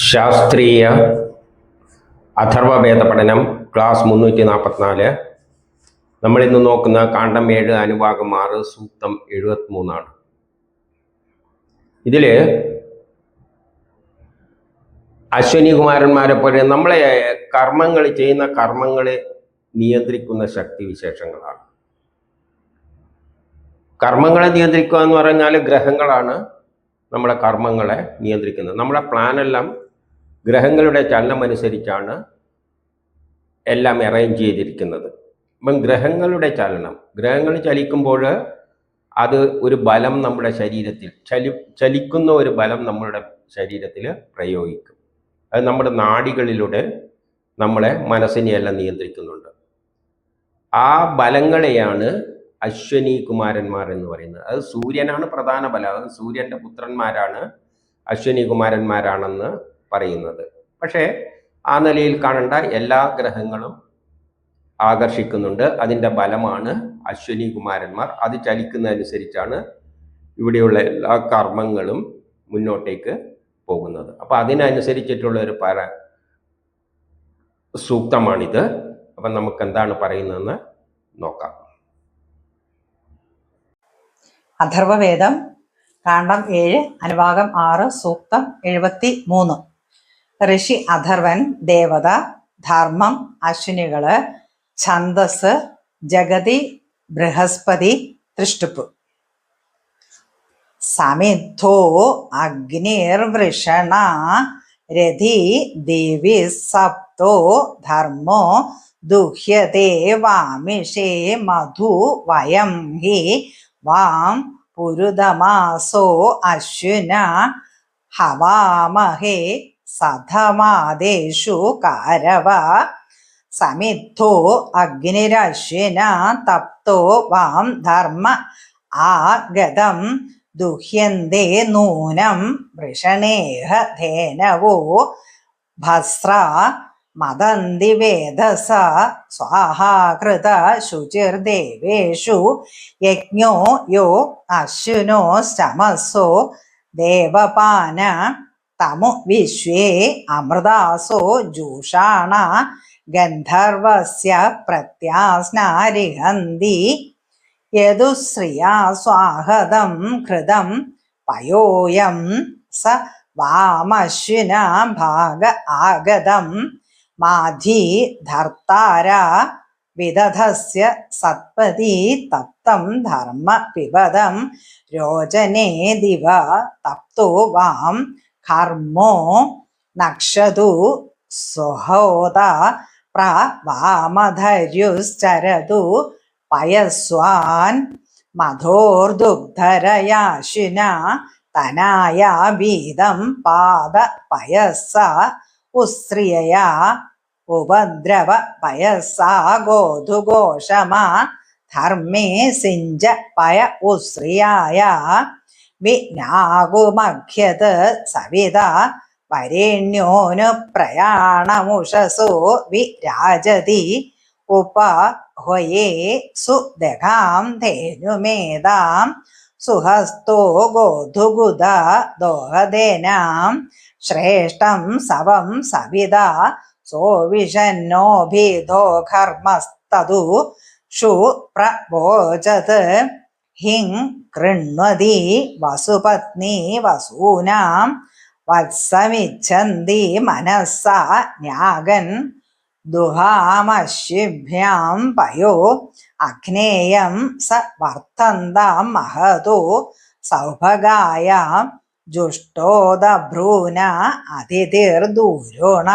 ശാസ്ത്രീയ അഥർവവേദ പഠനം ക്ലാസ് 344. നമ്മളിന്ന് നോക്കുന്ന കാണ്ഡം 7 അനുഭാഗം 6 സൂക്തം 73. ഇതിൽ അശ്വനി കുമാരന്മാരെ പോലെ നമ്മളെ കർമ്മങ്ങൾ ചെയ്യുന്ന കർമ്മങ്ങളെ നിയന്ത്രിക്കുന്ന ശക്തി വിശേഷങ്ങളാണ്. കർമ്മങ്ങളെ നിയന്ത്രിക്കുക എന്ന് പറഞ്ഞാൽ ഗ്രഹങ്ങളാണ് നമ്മളെ കർമ്മങ്ങളെ നിയന്ത്രിക്കുന്നത്. നമ്മളെ പ്ലാനെല്ലാം ഗ്രഹങ്ങളുടെ ചലനം അനുസരിച്ചാണ് എല്ലാം അറേഞ്ച് ചെയ്തിരിക്കുന്നത്. അപ്പം ഗ്രഹങ്ങളുടെ ചലനം, ഗ്രഹങ്ങൾ ചലിക്കുമ്പോൾ അത് ഒരു ബലം നമ്മുടെ ശരീരത്തിൽ ചലിക്കുന്ന ഒരു ബലം നമ്മുടെ ശരീരത്തിൽ പ്രയോഗിക്കും. അത് നമ്മുടെ നാഡികളിലൂടെ നമ്മളെ മനസ്സിനെയെല്ലാം നിയന്ത്രിക്കുന്നുണ്ട്. ആ ബലങ്ങളെയാണ് അശ്വനി കുമാരന്മാർ എന്ന് പറയുന്നത്. അത് സൂര്യനാണ് പ്രധാന ബലം. അത് സൂര്യൻ്റെ പുത്രന്മാരാണ് അശ്വനി കുമാരന്മാരാണെന്ന് പറയുന്നത്. പക്ഷേ ആ നിലയിൽ കാണേണ്ട എല്ലാ ഗ്രഹങ്ങളും ആകർഷിക്കുന്നുണ്ട്. അതിൻ്റെ ബലമാണ് അശ്വനി കുമാരന്മാർ. അത് ചലിക്കുന്നതനുസരിച്ചാണ് ഇവിടെയുള്ള എല്ലാ കർമ്മങ്ങളും മുന്നോട്ടേക്ക് പോകുന്നത്. അപ്പം അതിനനുസരിച്ചിട്ടുള്ള ഒരു സൂക്തമാണിത്. അപ്പം നമുക്ക് എന്താണ് പറയുന്നതെന്ന് നോക്കാം. അഥർവവേദം കാണ്ഡം 7 അനുഭാഗം 6 സൂക്തം 73. ഋഷി അഥർവൻ, ദേവത, ധർമ്മം, അശ്വിനികള്, ഛന്ദസ്, ജഗതി, ബൃഹസ്പതി, തൃഷ്ടുപ്പ്. സമിദ്ധോ അഗ്നിർവൃഷണ രഥി ദേവി സപ്തോ ധർമ്മോ ദുഹ്യത്തെ വാമിഷേ മധു വയം ഹി വാം പുരുതമാസോ അശ്വിന ഹവാമഹേ സധമാദേശു കാരവ. സമിദ്ധോ അഗ്നിരശ്വിന തപ്തോ വാം ധർമ്മ ആഗതം ദുഹ്യന്തേ നൂനം വൃഷണേഹ ധേനവോ ഭസ്ര മദന്തി വേദസ സ്വാഹാകൃത ശുചിർദേവേഷു യജ്ഞോ യോ അശ്വിനോ ശമസോ ദേവപാന തമു വിശ്വേ അമൃതാസോ ജൂഷാണ ഗന്ധർവസ്യ പ്രത്യാസ്നാരിഹന്തി യദുശ്രിയാ സ്വാഹതം കൃതം പയോയം സ വാമശ്വിന ഭാഗ ആഗതം മാധി ധർത്താര വിദധസ്യ സത്പതി തപ്തം ധർമ്മ പിബദം രോചനേ ദിവ തപ്തോ വാം കർമ്മോ നക്ഷതു സുഹോത പ്രവാമധര്യുശ്ചരതു പയസ്വാൻ മധോർദുഗ്ധരയാശിന തനായ വീതം പാദ പയസ ഉശ്രിയയാ ഉപദ്രവ പയസാ ഗോധുഘോഷമാ ധർമ്മേ സിഞ്ച പയ ഉശ്രിയായ വിനാകുമഖ്യത് സവിത വരേണ്യോനു പ്രയാണമുഷസോ വിരാജതി ഉപഹ്വയേ സുദഘാം ധേനുമേതാം സുഹസ്തോ ഗോധുഗുദ ദോഹദേനാം ശ്രേഷ്ഠം സവം സവിത സോവിഷന്നോഭിധോ ഘർമ്മസ്തതു ഷു പ്രവോചത് ഹിം കൃണ്വതി വസുപത്നി വസൂനാം വത്സമിച്ഛന്തി മനസ്സാ ന്യാഗൻ ദുഹാമശ്വിഭ്യാം പയോ അഗ്നേയം സ വർത്തന്താം മഹതോ സൗഭഗായ ജുഷ്ടോദഭ്രൂന അതിഥിർദൂരോണ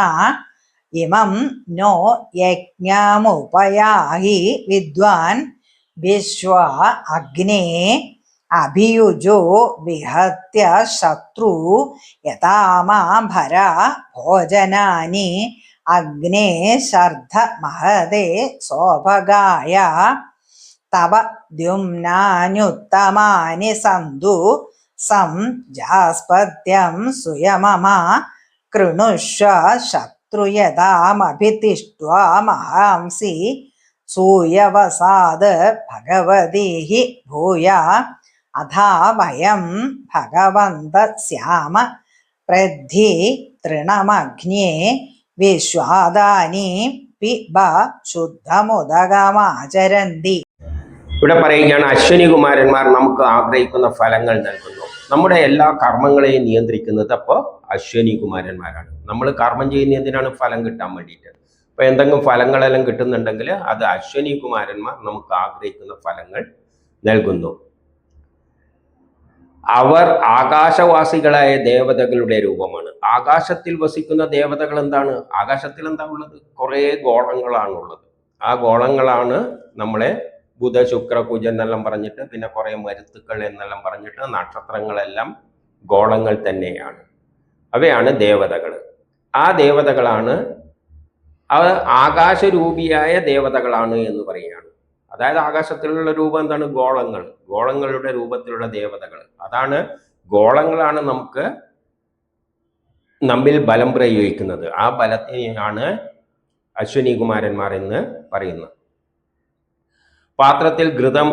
ഇമം നോ യജ്ഞമുപയാഹി വിദ്വാൻ വിശ്വ അഗ്നേ അഭിയുജോ വിഹത്യ ശത്രു യഥാമാഭര ഭോജനാനി അഗ്നേ ശർദ്ധ മഹദേ സോഭഗായ തവ ദ്യുമ്നാനുത്തമാനി സന്തു സം ജാസ്പത്യം സുയമമ കൃണുഷ്വ ശത്രുയതാമഭിതിഷ്ട്വാ മഹാംസി സൂയവസാദ് ഭഗവതി ഭൂയ അഥാ വയം ഭഗവന്ത സ്യാമ പ്രദ്ധി തൃണമഗ്നേ വിശ്വാദാനി പിബ ശുദ്ധമുദകമാചരന്തി. ഇവിടെ പറയുകയാണ് അശ്വിനി കുമാരന്മാർ നമുക്ക് ആഗ്രഹിക്കുന്ന ഫലങ്ങൾ നൽകുന്നു. നമ്മുടെ എല്ലാ കർമ്മങ്ങളെയും നിയന്ത്രിക്കുന്നത് അപ്പോൾ അശ്വിനി കുമാരന്മാരാണ്. നമ്മൾ കർമ്മം ചെയ്യുന്ന എന്തിനാണ്? ഫലം കിട്ടാൻ വേണ്ടിയിട്ട്. അപ്പൊ എന്തെങ്കിലും ഫലങ്ങളെല്ലാം കിട്ടുന്നുണ്ടെങ്കിൽ അത് അശ്വിനി കുമാരന്മാർ നമുക്ക് ആഗ്രഹിക്കുന്ന ഫലങ്ങൾ നൽകുന്നു. അവർ ആകാശവാസികളായ ദേവതകളുടെ രൂപമാണ്. ആകാശത്തിൽ വസിക്കുന്ന ദേവതകൾ എന്താണ്? ആകാശത്തിൽ എന്താ ഉള്ളത്? കുറേ ഗോളങ്ങളാണുള്ളത്. ആ ഗോളങ്ങളാണ് നമ്മളെ ബുധ ശുക്ര കുജൻ എന്നെല്ലാം പറഞ്ഞിട്ട്, പിന്നെ കുറെ മരുത്തുക്കൾ എന്നെല്ലാം പറഞ്ഞിട്ട്, നക്ഷത്രങ്ങളെല്ലാം ഗോളങ്ങൾ തന്നെയാണ്. അവയാണ് ദേവതകൾ. ആ ദേവതകളാണ് ആകാശരൂപിയായ ദേവതകളാണ് എന്ന് പറയുകയാണ്. അതായത് ആകാശത്തിലുള്ള രൂപം എന്താണ്? ഗോളങ്ങൾ. ഗോളങ്ങളുടെ രൂപത്തിലുള്ള ദേവതകൾ. അതാണ് ഗോളങ്ങളാണ് നമുക്ക് നമ്മിൽ ബലം പ്രയോഗിക്കുന്നത്. ആ ബലത്തെയാണ് അശ്വിനി കുമാരന്മാർ എന്ന് പറയുന്നത്. പാത്രത്തിൽ ഘൃതം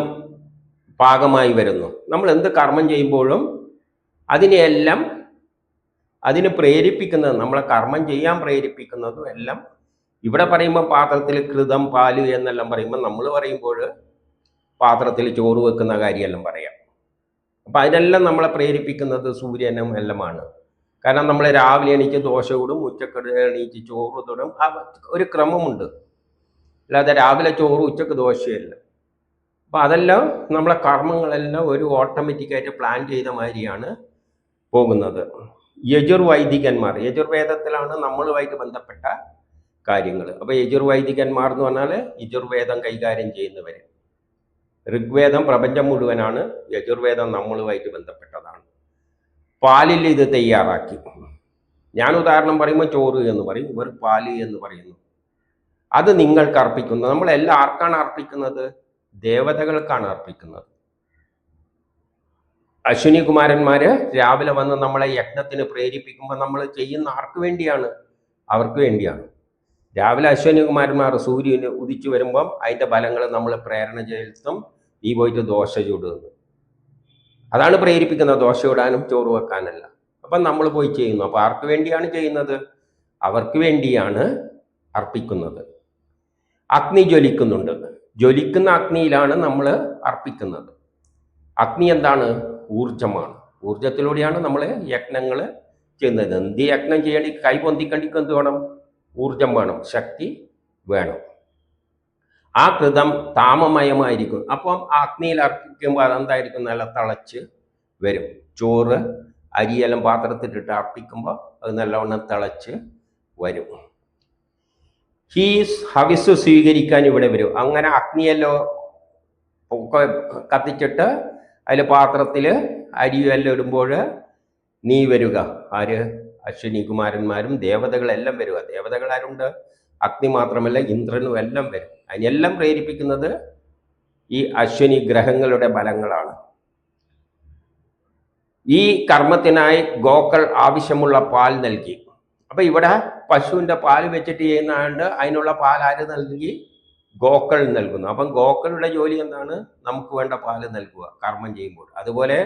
പാകമായി വരുന്നു. നമ്മൾ എന്ത് കർമ്മം ചെയ്യുമ്പോഴും അതിനെയെല്ലാം അതിന് പ്രേരിപ്പിക്കുന്നത്, നമ്മളെ കർമ്മം ചെയ്യാൻ പ്രേരിപ്പിക്കുന്നതും എല്ലാം ഇവിടെ പറയുമ്പോൾ പാത്രത്തിൽ ഘൃതം പാല് എന്നെല്ലാം പറയുമ്പോൾ നമ്മൾ പറയുമ്പോൾ പാത്രത്തിൽ ചോറ് വെക്കുന്ന കാര്യമെല്ലാം പറയാം. അപ്പം അതിനെല്ലാം നമ്മളെ പ്രേരിപ്പിക്കുന്നത് സൂര്യനും എല്ലാമാണ്. കാരണം നമ്മൾ രാവിലെ എണീറ്റ് ദോശ ഇടും, ഉച്ചക്ക് എണീറ്റ് ചോറ് തൊടും. ആ ഒരു ക്രമമുണ്ട്. അല്ലാതെ രാവിലെ ചോറ് ഉച്ചക്ക് ദോശയല്ല. അപ്പം അതെല്ലാം നമ്മളെ കർമ്മങ്ങളെല്ലാം ഒരു ഓട്ടോമാറ്റിക്കായിട്ട് പ്ലാൻ ചെയ്ത മാതിരിയാണ് പോകുന്നത്. യജുർവൈദികന്മാർ, യജുർവേദത്തിലാണ് നമ്മളുമായിട്ട് ബന്ധപ്പെട്ട കാര്യങ്ങൾ. അപ്പോൾ യജുർവൈദികന്മാർ എന്ന് പറഞ്ഞാൽ യജുർവേദം കൈകാര്യം ചെയ്യുന്നവർ. ഋഗ്വേദം പ്രപഞ്ചം മുഴുവനാണ്, യജുർവേദം നമ്മളുമായിട്ട് ബന്ധപ്പെട്ടതാണ്. പാലിൽ ഇത് തയ്യാറാക്കി. ഞാൻ ഉദാഹരണം പറയുമ്പോൾ ചോറ് എന്ന് പറയും, ഇവർ പാല് എന്ന് പറയുന്നു. അത് നിങ്ങൾക്ക് അർപ്പിക്കുന്നു. നമ്മളെല്ലാം ആർക്കാണ് അർപ്പിക്കുന്നത്? ദേവതകൾക്കാണ് അർപ്പിക്കുന്നത്. അശ്വിനി കുമാരന്മാര് രാവിലെ വന്ന് നമ്മളെ യജ്ഞത്തിന് പ്രേരിപ്പിക്കുമ്പോൾ നമ്മൾ ചെയ്യുന്ന ആർക്ക് വേണ്ടിയാണ്? അവർക്ക് വേണ്ടിയാണ്. രാവിലെ അശ്വിനി കുമാരന്മാർ സൂര്യന് ഉദിച്ചു വരുമ്പം അതിൻ്റെ ഫലങ്ങൾ നമ്മൾ പ്രേരണ ചെലുത്തും. നീ പോയിട്ട് ദോശ ചുടുന്നു. അതാണ് പ്രേരിപ്പിക്കുന്നത്, ദോശ ഇടാനും ചോറ് വെക്കാനല്ല. അപ്പം നമ്മൾ പോയി ചെയ്യുന്നു. അപ്പോൾ ആർക്ക് വേണ്ടിയാണ് ചെയ്യുന്നത്? അവർക്ക് വേണ്ടിയാണ് അർപ്പിക്കുന്നത്. അഗ്നി ജ്വലിക്കുന്നുണ്ട്. ജ്വലിക്കുന്ന അഗ്നിയിലാണ് നമ്മൾ അർപ്പിക്കുന്നത്. അഗ്നി എന്താണ്? ഊർജമാണ്. ഊർജത്തിലൂടെയാണ് നമ്മൾ യജ്ഞങ്ങൾ ചെയ്യുന്നത്. എന്ത് യജ്ഞം ചെയ്യണമെങ്കിൽ കൈ പൊന്തിക്കണ്ടിക്ക് എന്ത് വേണം? ഊർജം വേണം, ശക്തി വേണം. ആ കൃതം താമമയമായിരിക്കും. അപ്പം അഗ്നിയിൽ അർപ്പിക്കുമ്പോൾ അതെന്തായിരിക്കും? നല്ല തിളച്ച് വരും. ചോറ് അരിയെല്ലാം പാത്രത്തിലിട്ട് അർപ്പിക്കുമ്പോൾ അത് നല്ലവണ്ണം തിളച്ച് വരും. ഹവിസ് സ്വീകരിക്കാൻ ഇവിടെ വരും. അങ്ങനെ അഗ്നിയെല്ലാം കത്തിച്ചിട്ട് അതിൽ പാത്രത്തിൽ അരിയെല്ലാം ഇടുമ്പോൾ നീ വരിക. ആര്? അശ്വിനി കുമാരന്മാരും ദേവതകളെല്ലാം വരിക. ദേവതകൾ ആരുണ്ട്? അഗ്നി മാത്രമല്ല, ഇന്ദ്രനും എല്ലാം വരും. അതിനെല്ലാം പ്രേരിപ്പിക്കുന്നത് ഈ അശ്വിനി ഗ്രഹങ്ങളുടെ ബലങ്ങളാണ്. ഈ കർമ്മത്തിനായി ഗോക്കൾ ആവശ്യമുള്ള പാൽ നൽകി. അപ്പൊ ഇവിടെ പശുവിന്റെ പാൽ വെച്ചിട്ട് ചെയ്യുന്നതുകൊണ്ട് അതിനുള്ള പാൽ ആര് നൽകി? ഗോക്കൾ നൽകുന്നു. അപ്പം ഗോക്കളുടെ ജോലി എന്താണ്? നമുക്ക് വേണ്ട പാല് നൽകുക കർമ്മം ചെയ്യുമ്പോൾ. അതുപോലെ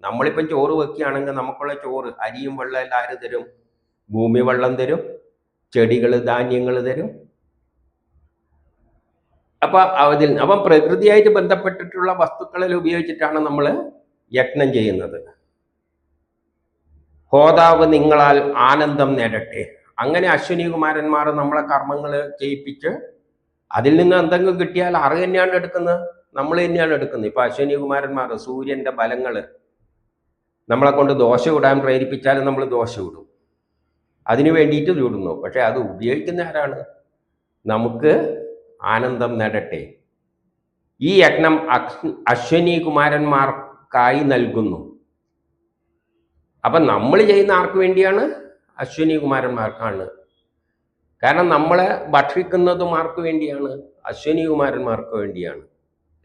നമ്മളിപ്പം ചോറ് വെക്കുകയാണെങ്കിൽ നമുക്കുള്ള ചോറ് അരിയും വെള്ളം എല്ലാം ആര് തരും? ഭൂമി വെള്ളം തരും, ചെടികൾ ധാന്യങ്ങൾ തരും. അപ്പം പ്രകൃതിയായിട്ട് ബന്ധപ്പെട്ടിട്ടുള്ള വസ്തുക്കളിൽ ഉപയോഗിച്ചിട്ടാണ് നമ്മൾ യജ്ഞം ചെയ്യുന്നത്. ഹോതാവ് നിങ്ങളാൽ ആനന്ദം നേടട്ടെ. അങ്ങനെ അശ്വിനി കുമാരന്മാർ നമ്മളെ കർമ്മങ്ങൾ ചെയ്യിപ്പിച്ച് അതിൽ നിന്ന് എന്തെങ്കിലും കിട്ടിയാൽ ആറ് തന്നെയാണ് എടുക്കുന്നത്? നമ്മൾ തന്നെയാണ് എടുക്കുന്നത്. ഇപ്പൊ അശ്വിനി കുമാരന്മാർ സൂര്യന്റെ ബലങ്ങൾ നമ്മളെ കൊണ്ട് ദോശ ഇടാൻ പ്രേരിപ്പിച്ചാലും നമ്മൾ ദോശ ഇടും. അതിനു വേണ്ടിയിട്ട് ചൂടുന്നു. പക്ഷെ അത് ഉപയോഗിക്കുന്ന ആരാണ്? നമുക്ക് ആനന്ദം നേടട്ടെ. ഈ യജ്ഞം അശ്വിനി കുമാരന്മാർക്കായി നൽകുന്നു. അപ്പം നമ്മൾ ചെയ്യുന്ന ആർക്ക് വേണ്ടിയാണ്? അശ്വിനി കുമാരന്മാർക്കാണ്. കാരണം നമ്മളെ ഭക്ഷിക്കുന്നതും ആർക്ക് വേണ്ടിയാണ്? അശ്വിനി കുമാരന്മാർക്ക് വേണ്ടിയാണ്.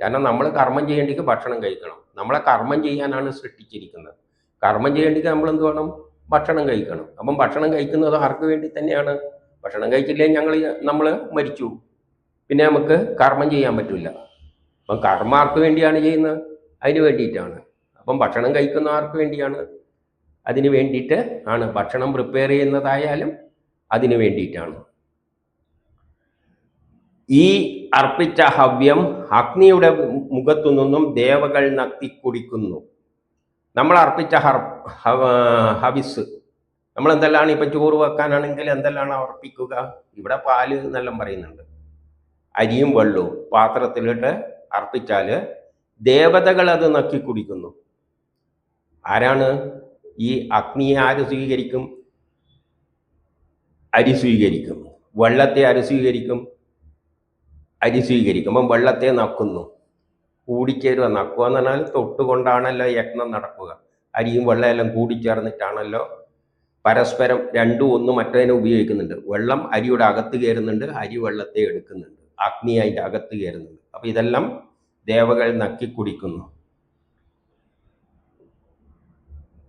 കാരണം നമ്മൾ കർമ്മം ചെയ്യേണ്ടിക്ക് ഭക്ഷണം കഴിക്കണം. നമ്മളെ കർമ്മം ചെയ്യാനാണ് സൃഷ്ടിച്ചിരിക്കുന്നത്. കർമ്മം ചെയ്യേണ്ടിക്ക് നമ്മൾ എന്ത് വേണം? ഭക്ഷണം കഴിക്കണം. അപ്പം ഭക്ഷണം കഴിക്കുന്നത് ആർക്ക് വേണ്ടി തന്നെയാണ്? ഭക്ഷണം കഴിച്ചില്ലേ നമ്മൾ മരിച്ചു, പിന്നെ നമുക്ക് കർമ്മം ചെയ്യാൻ പറ്റില്ല. അപ്പം കർമ്മം ആർക്ക് വേണ്ടിയാണ് ചെയ്യുന്നത്? അതിന് വേണ്ടിയിട്ടാണ്. അപ്പം ഭക്ഷണം കഴിക്കുന്ന ആർക്ക് വേണ്ടിയാണ്? അതിന് വേണ്ടിയിട്ട് ആണ്. ഭക്ഷണം പ്രിപ്പയർ ചെയ്യുന്നതായാലും അതിന് വേണ്ടിയിട്ടാണ്. ഈ അർപ്പിച്ച ഹവ്യം അഗ്നിയുടെ മുഖത്തു നിന്നും ദേവകൾ നക്കി കുടിക്കുന്നു. നമ്മൾ അർപ്പിച്ച ഹവിസ്, നമ്മൾ എന്തെല്ലാം ഇപ്പം ചോറ് വെക്കാനാണെങ്കിൽ എന്തെല്ലാം അർപ്പിക്കുക? ഇവിടെ പാല് എന്നെല്ലാം പറയുന്നുണ്ട്. അരിയും വെള്ളവും പാത്രത്തിലിട്ട് അർപ്പിച്ചാൽ ദേവതകൾ അത് നക്കി കുടിക്കുന്നു. ആരാണ്? ഈ അഗ്നിയെ ആര് സ്വീകരിക്കും? അരി സ്വീകരിക്കും. വെള്ളത്തെ ആര് സ്വീകരിക്കും? അരി സ്വീകരിക്കുമ്പം വെള്ളത്തെ നക്കുന്നു. കൂടിച്ചേരുക. നക്കുക എന്ന് പറഞ്ഞാൽ തൊട്ടുകൊണ്ടാണല്ലോ യജ്ഞം നടക്കുക. അരിയും വെള്ളമെല്ലാം കൂടിച്ചേർന്നിട്ടാണല്ലോ പരസ്പരം രണ്ടും ഒന്ന് മറ്റേതിനെ ഉപയോഗിക്കുന്നുണ്ട്. വെള്ളം അരിയുടെ അകത്ത് കയറുന്നുണ്ട്, അരി വെള്ളത്തെ എടുക്കുന്നുണ്ട്, അഗ്നി അതിൻ്റെ അകത്ത് കയറുന്നുണ്ട്. അപ്പം ഇതെല്ലാം ദേവകൾ നക്കി കുടിക്കുന്നു.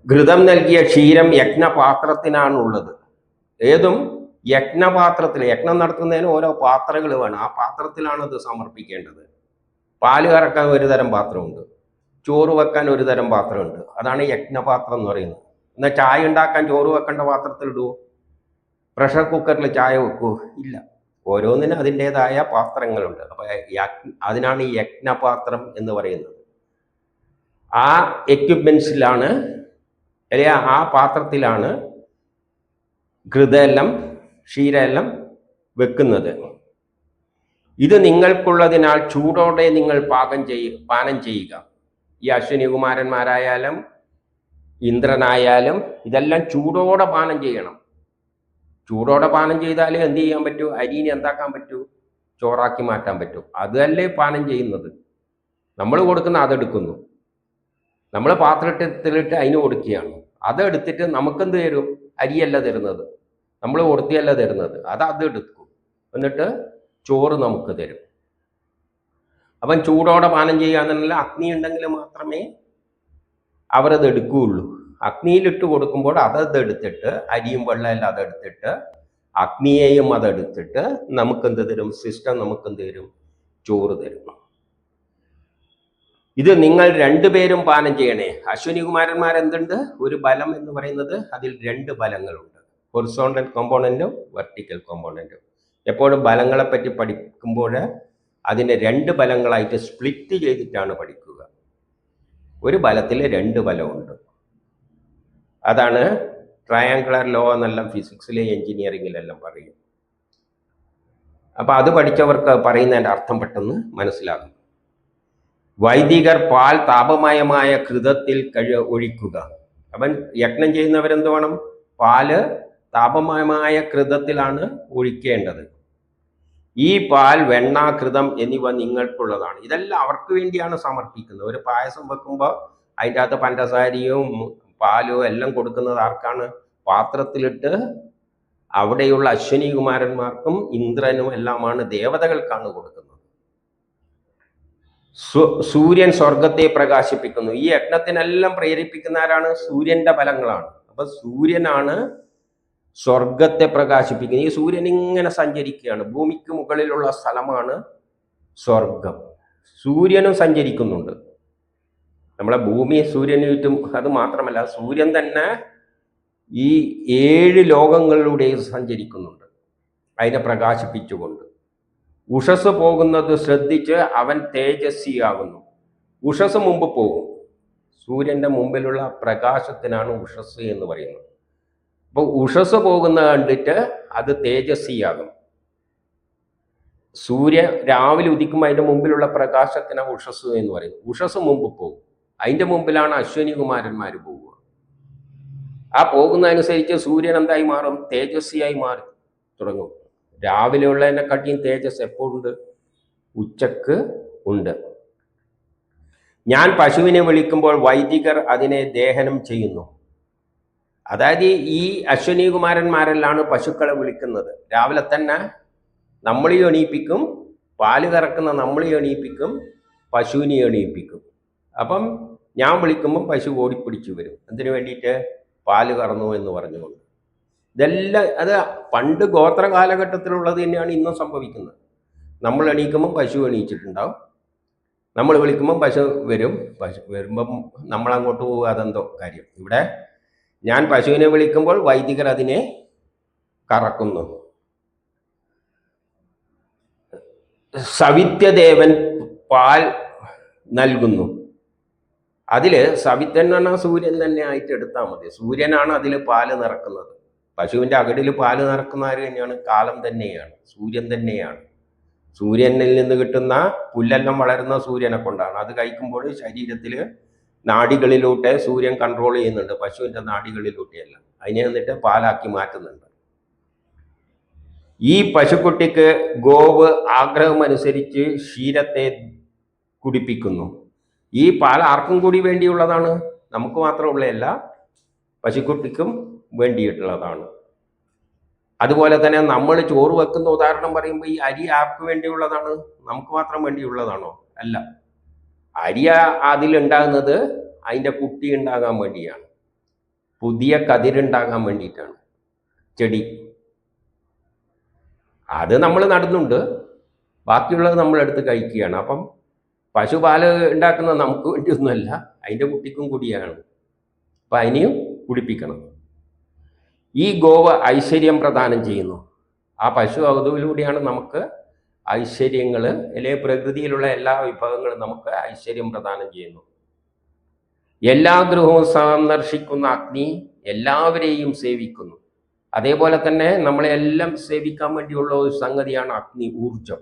ഘൃതം നൽകിയ ക്ഷീരം യജ്ഞപാത്രത്തിനാണുള്ളത്. ഏതും യജ്ഞപാത്രത്തിൽ, യജ്ഞം നടത്തുന്നതിന് ഓരോ പാത്രങ്ങൾ വേണം. ആ പാത്രത്തിലാണ് അത് സമർപ്പിക്കേണ്ടത്. പാല് കറക്കാൻ ഒരു തരം പാത്രമുണ്ട്, ചോറ് വെക്കാൻ ഒരു തരം പാത്രമുണ്ട്. അതാണ് യജ്ഞപാത്രം എന്ന് പറയുന്നത്. എന്നാൽ ചായ ഉണ്ടാക്കാൻ ചോറ് വെക്കേണ്ട പാത്രത്തിൽ ഇടുവോ? പ്രഷർ കുക്കറിൽ ചായ വെക്കുവോ? ഇല്ല. ഓരോന്നിനും അതിൻ്റെതായ പാത്രങ്ങളുണ്ട്. അപ്പോൾ അതിനാണ് ഈ യജ്ഞപാത്രം എന്ന് പറയുന്നത്. ആ എക്യുപ്മെൻസിലാണ്, അല്ലെങ്കിൽ ആ പാത്രത്തിലാണ് ഘൃതമെല്ലാം ക്ഷീരമെല്ലാം വെക്കുന്നത്. ഇത് നിങ്ങൾക്കുള്ളതിനാൽ ചൂടോടെ നിങ്ങൾ പാനം ചെയ്യുക. ഈ അശ്വിനി കുമാരന്മാരായാലും ഇന്ദ്രനായാലും ഇതെല്ലാം ചൂടോടെ പാനം ചെയ്യണം. ചൂടോടെ പാനം ചെയ്താലേ എന്ത് ചെയ്യാൻ പറ്റൂ? അരിനെ എന്താക്കാൻ പറ്റൂ? ചോറാക്കി മാറ്റാൻ പറ്റൂ. അതല്ലേ പാനം ചെയ്യുന്നത്. നമ്മൾ കൊടുക്കുന്ന അതെടുക്കുന്നു, നമ്മൾ പാത്രത്തിലിട്ട് അതിന് കൊടുക്കുകയാണ്. അതെടുത്തിട്ട് നമുക്കെന്ത് തരും? അരിയല്ല തരുന്നത്, നമ്മൾ കൊടുത്തിയല്ല തരുന്നത്. അതെടുക്കും, എന്നിട്ട് ചോറ് നമുക്ക് തരും. അപ്പം ചൂടോടെ പാനം ചെയ്യാന്നുള്ള അഗ്നി ഉണ്ടെങ്കിൽ മാത്രമേ അവരത് എടുക്കുകയുള്ളൂ. അഗ്നിയിലിട്ട് കൊടുക്കുമ്പോൾ അതെടുത്തിട്ട് അരിയും വെള്ളമെല്ലാം അതെടുത്തിട്ട് അഗ്നിയെയും അതെടുത്തിട്ട് നമുക്കെന്ത് തരും? സിസ്റ്റം നമുക്കെന്ത് തരും? ചോറ് തരും. ഇത് നിങ്ങൾ രണ്ടുപേരും പാനം ചെയ്യണേ. അശ്വിനി കുമാരന്മാരെന്തുണ്ട്? ഒരു ബലം എന്ന് പറയുന്നത് അതിൽ രണ്ട് ബലങ്ങളുണ്ട്, ഹൊറിസോണ്ടൽ കോമ്പോണൻറ്റും വെർട്ടിക്കൽ കോമ്പോണൻറ്റും. എപ്പോഴും ബലങ്ങളെ പറ്റി പഠിക്കുമ്പോൾ അതിനെ രണ്ട് ബലങ്ങളായിട്ട് സ്പ്ലിറ്റ് ചെയ്തിട്ടാണ് പഠിക്കുക. ഒരു ബലത്തിൽ രണ്ട് ബലമുണ്ട്. അതാണ് ട്രയാങ്കുലർ ലോ എന്നെല്ലാം ഫിസിക്സിലെ എഞ്ചിനീയറിങ്ങിലെല്ലാം പറയും. അപ്പം അത് പഠിച്ചവർക്ക് പറയുന്നതിൻ്റെ അർത്ഥം പെട്ടെന്ന് മനസ്സിലാകും. വൈദികർ പാൽ താപമയമായ ഘൃതത്തിൽ ഒഴിക്കുക. അവൻ യജ്ഞം ചെയ്യുന്നവരെന്ത് വേണം? പാല് താപമയമായ ഘൃതത്തിലാണ് ഒഴിക്കേണ്ടത്. ഈ പാൽ, വെണ്ണ, ഘൃതം എന്നിവ നിങ്ങൾക്കുള്ളതാണ്. ഇതെല്ലാം അവർക്ക് വേണ്ടിയാണ് സമർപ്പിക്കുന്നത്. ഒരു പായസം വെക്കുമ്പോൾ അതിൻ്റെ അകത്ത് പഞ്ചസാരയും പാലും എല്ലാം കൊടുക്കുന്നത് ആർക്കാണ്? പാത്രത്തിലിട്ട് അവിടെയുള്ള അശ്വിനി കുമാരന്മാർക്കും ഇന്ദ്രനും എല്ലാമാണ്, ദേവതകൾക്കാണ് കൊടുക്കുന്നത്. സൂര്യൻ സ്വർഗത്തെ പ്രകാശിപ്പിക്കുന്നു. ഈ യജ്ഞത്തിനെല്ലാം പ്രേരിപ്പിക്കുന്ന ആരാണ്? സൂര്യന്റെ ഫലങ്ങളാണ്. അപ്പൊ സൂര്യനാണ് സ്വർഗത്തെ പ്രകാശിപ്പിക്കുന്നത്. ഈ സൂര്യൻ ഇങ്ങനെ സഞ്ചരിക്കുകയാണ്. ഭൂമിക്ക് മുകളിലുള്ള സ്ഥലമാണ് സ്വർഗം. സൂര്യനും സഞ്ചരിക്കുന്നുണ്ട്. നമ്മളെ ഭൂമി സൂര്യന് ചുറ്റും. അത് മാത്രമല്ല, സൂര്യൻ തന്നെ ഈ 7 ലോകങ്ങളിലൂടെയും സഞ്ചരിക്കുന്നുണ്ട്, അതിനെ പ്രകാശിപ്പിച്ചുകൊണ്ട്. ഉഷസ് പോകുന്നത് ശ്രദ്ധിച്ച് അവൻ തേജസ്വിയാകുന്നു. ഉഷസ് മുമ്പ് പോകും. സൂര്യന്റെ മുമ്പിലുള്ള പ്രകാശത്തിനാണ് ഉഷസ് എന്ന് പറയുന്നത്. അപ്പോൾ ഉഷസ് പോകുന്ന കണ്ടിട്ട് അത് തേജസ്വിയാകും. സൂര്യ രാവിലെ ഉദിക്കുമ്പോൾ അതിൻ്റെ മുമ്പിലുള്ള പ്രകാശത്തിനാണ് ഉഷസ് എന്ന് പറയുന്നത്. ഉഷസ് മുമ്പ് പോകും. അതിൻ്റെ മുമ്പിലാണ് അശ്വിനി കുമാരന്മാർ പോവുക. ആ പോകുന്നതനുസരിച്ച് സൂര്യൻ എന്തായി മാറും? തേജസ്വിയായി മാറി തുടങ്ങും. രാവിലെ ഉള്ളതിനെക്കാട്ടിയും തേജസ് എപ്പോഴുണ്ട്? ഉച്ചക്ക് ഉണ്ട്. ഞാൻ പശുവിനെ വിളിക്കുമ്പോൾ വൈദികർ അതിനെ ദേഹനം ചെയ്യുന്നു. അതായത് ഈ അശ്വിനി കുമാരന്മാരെല്ലാണ് പശുക്കളെ വിളിക്കുന്നത്. രാവിലെ തന്നെ നമ്മളെ എണീപ്പിക്കും, പാല് കറക്കുന്ന നമ്മളെ എണീപ്പിക്കും, പശുവിനെ എണീപ്പിക്കും. അപ്പം ഞാൻ വിളിക്കുമ്പം പശു ഓടിപ്പിടിച്ചു വരും. എന്തിനു വേണ്ടിയിട്ട്? പാല് കറന്നു എന്ന് പറഞ്ഞുകൊണ്ട്. ഇതെല്ലാം അത് പണ്ട് ഗോത്ര കാലഘട്ടത്തിലുള്ളത് തന്നെയാണ് ഇന്നും സംഭവിക്കുന്നത്. നമ്മൾ എണീക്കുമ്പം പശു എണീച്ചിട്ടുണ്ടാവും, നമ്മൾ വിളിക്കുമ്പം പശു വരും. പശു വരുമ്പം നമ്മളങ്ങോട്ട് പോകുക, അതെന്തോ കാര്യം. ഇവിടെ ഞാൻ പശുവിനെ വിളിക്കുമ്പോൾ വൈദികർ അതിനെ കറക്കുന്നു. സവിത്യദേവൻ പാൽ നൽകുന്നു. അതില് സവിത്തൻ എന്ന് പറഞ്ഞാൽ സൂര്യൻ തന്നെ ആയിട്ട് എടുത്താൽ മതി. സൂര്യനാണ് അതിൽ പാല് നിറക്കുന്നത്. പശുവിൻ്റെ അകടിൽ പാല് നിറക്കുന്ന ആര് തന്നെയാണ്? കാലം തന്നെയാണ്, സൂര്യൻ തന്നെയാണ്. സൂര്യനിൽ നിന്ന് കിട്ടുന്ന പുല്ലെല്ലാം വളരുന്ന സൂര്യനെ കൊണ്ടാണ്. അത് കഴിക്കുമ്പോൾ ശരീരത്തിൽ നാഡികളിലൂടെ സൂര്യൻ കൺട്രോൾ ചെയ്യുന്നുണ്ട്, പശുവിൻ്റെ നാഡികളിലൂടെയല്ല. അതിനെ എന്നിട്ട് പാലാക്കി മാറ്റുന്നുണ്ട്. ഈ പശുക്കുട്ടിക്ക് ഗോവ് ആഗ്രഹമനുസരിച്ച് ക്ഷീരത്തെ കുടിപ്പിക്കുന്നു. ഈ പാൽ ആർക്കും കൂടി വേണ്ടിയുള്ളതാണ്, നമുക്ക് മാത്രമുള്ളതല്ല, പശുക്കുട്ടിക്കും വേണ്ടിയിട്ടുള്ളതാണ്. അതുപോലെ തന്നെ നമ്മൾ ചോറ് വെക്കുന്ന ഉദാഹരണം പറയുമ്പോൾ ഈ അരി ആർക്ക് വേണ്ടിയുള്ളതാണ്? നമുക്ക് മാത്രം വേണ്ടിയുള്ളതാണോ? അല്ല. അരി അതിലുണ്ടാകുന്നത് അതിൻ്റെ കുട്ടി ഉണ്ടാകാൻ വേണ്ടിയാണ്, പുതിയ കതിരുണ്ടാകാൻ വേണ്ടിയിട്ടാണ്. ചെടി അത് നമ്മൾ നടുന്നുണ്ട്, ബാക്കിയുള്ളത് നമ്മളെടുത്ത് കഴിക്കുകയാണ്. അപ്പം പശുപാല് ഉണ്ടാക്കുന്നത് നമുക്ക് വേണ്ടിയൊന്നുമല്ല, അതിൻ്റെ കുട്ടിക്കും കൂടിയാണ്. അപ്പം അതിനെയും കുടിപ്പിക്കണം. ഈ ഗോവ് ഐശ്വര്യം പ്രദാനം ചെയ്യുന്നു. ആ പശു അതിലൂടെയാണ് നമുക്ക് ഐശ്വര്യങ്ങൾ, അല്ലെങ്കിൽ പ്രകൃതിയിലുള്ള എല്ലാ വിഭവങ്ങളും നമുക്ക് ഐശ്വര്യം പ്രദാനം ചെയ്യുന്നു. എല്ലാ ഗൃഹവും സന്ദർശിക്കുന്ന അഗ്നി എല്ലാവരെയും സേവിക്കുന്നു. അതേപോലെ തന്നെ നമ്മളെല്ലാം സേവിക്കാൻ വേണ്ടിയുള്ള ഒരു സംഗതിയാണ് അഗ്നി, ഊർജം.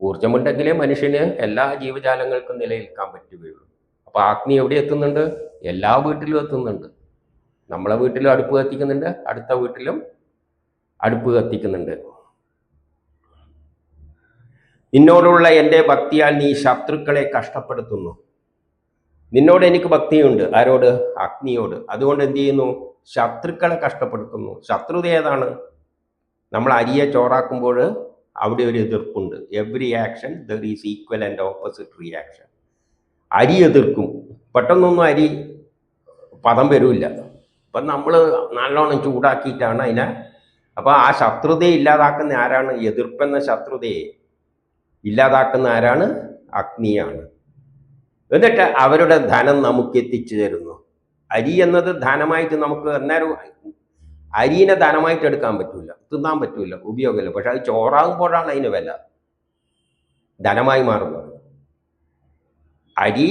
ഊർജമുണ്ടെങ്കിലേ മനുഷ്യന് എല്ലാ ജീവജാലങ്ങൾക്കും നിലനിൽക്കാൻ പറ്റുകയുള്ളൂ. അപ്പോൾ അഗ്നി എവിടെ എത്തുന്നുണ്ട്? എല്ലാ വീട്ടിലും എത്തുന്നുണ്ട്. നമ്മളെ വീട്ടിലും അടുപ്പ് കത്തിക്കുന്നുണ്ട്, അടുത്ത വീട്ടിലും അടുപ്പ് കത്തിക്കുന്നുണ്ട്. നിന്നോടുള്ള എൻ്റെ ഭക്തിയാൽ നീ ശത്രുക്കളെ കഷ്ടപ്പെടുത്തുന്നു. നിന്നോട് എനിക്ക് ഭക്തിയുണ്ട്. ആരോട്? അഗ്നിയോട്. അതുകൊണ്ട് എന്ത് ചെയ്യുന്നു? ശത്രുക്കളെ കഷ്ടപ്പെടുത്തുന്നു. ശത്രുത ഏതാണ്? നമ്മൾ അരിയെ ചോറാക്കുമ്പോൾ അവിടെ ഒരു എതിർപ്പുണ്ട്. Every action there is equal and opposite reaction. അരി എതിർക്കും. പെട്ടെന്നൊന്നും അരി പദം വരില്ല. അപ്പം നമ്മൾ നല്ലോണം ചൂടാക്കിയിട്ടാണ് അതിനെ. അപ്പോൾ ആ ശത്രുതയെ ഇല്ലാതാക്കുന്ന ആരാണ്? എതിർപ്പെന്ന ശത്രുതയെ ഇല്ലാതാക്കുന്ന ആരാണ്? അഗ്നിയാണ്. എന്നിട്ട് അവരുടെ ധനം നമുക്ക് എത്തിച്ചു തരുന്നു. അരി എന്നത് ധനമായിട്ട് നമുക്ക് അന്നേരം അരിനെ ധനമായിട്ട് എടുക്കാൻ പറ്റില്ല, തിന്നാൻ പറ്റില്ല, ഉപയോഗമില്ല. പക്ഷെ അത് ചോറാകുമ്പോഴാണ് അതിന് വില, ധനമായി മാറുന്നത്. അരി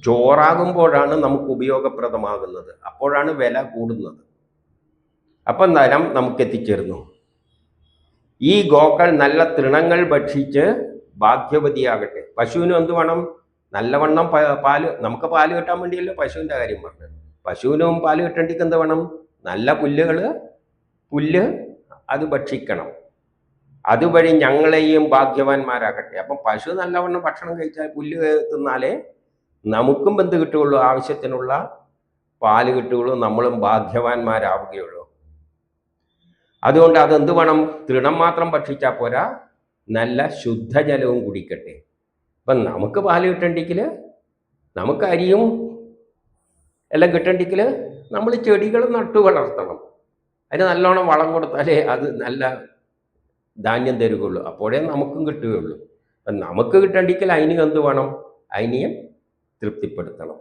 ചോറാകുമ്പോഴാണ് നമുക്ക് ഉപയോഗപ്രദമാകുന്നത്, അപ്പോഴാണ് വില കൂടുന്നത്. അപ്പം ധനം നമുക്ക് എത്തിച്ചേരുന്നു. ഈ ഗോക്കൾ നല്ല തൃണങ്ങൾ ഭക്ഷിച്ച് ഭാഗ്യവതിയാകട്ടെ. പശുവിന് എന്ത് വേണം? നല്ലവണ്ണം പാല്. നമുക്ക് പാല് കിട്ടാൻ വേണ്ടിയല്ലോ പശുവിൻ്റെ കാര്യം പറഞ്ഞത്. പശുവിനും പാല് കിട്ടേണ്ടിക്ക് എന്ത് വേണം? നല്ല പുല്ല് അത് ഭക്ഷിക്കണം. അതുവഴി ഞങ്ങളെയും ഭാഗ്യവാന്മാരാകട്ടെ. അപ്പം പശു നല്ലവണ്ണം ഭക്ഷണം കഴിച്ചാൽ, പുല്ല് തിന്നാലേ നമുക്കും എന്ത് കിട്ടുകയുള്ളൂ? ആവശ്യത്തിനുള്ള പാല് കിട്ടുകയുള്ളൂ, നമ്മളും ഭാഗ്യവാന്മാരാവുകയുള്ളൂ. അതുകൊണ്ട് അതെന്ത് വേണം? തൃണം മാത്രം ഭക്ഷിച്ചാൽ പോരാ, നല്ല ശുദ്ധജലവും കുടിക്കട്ടെ. അപ്പം നമുക്ക് പാല് കിട്ടണ്ടെങ്കിൽ, നമുക്ക് അരിയും എല്ലാം കിട്ടണ്ടെങ്കിൽ നമ്മൾ ചെടികൾ നട്ടു വളർത്തണം. അതിന് നല്ലോണം വളം കൊടുത്താലേ അത് നല്ല ധാന്യം തരുകയുള്ളൂ, അപ്പോഴേ നമുക്കും കിട്ടുകയുള്ളൂ. അപ്പം നമുക്ക് കിട്ടണ്ടെങ്കിൽ അതിന് എന്ത് വേണം? അതിനെയും തൃപ്തിപ്പെടുത്തണം.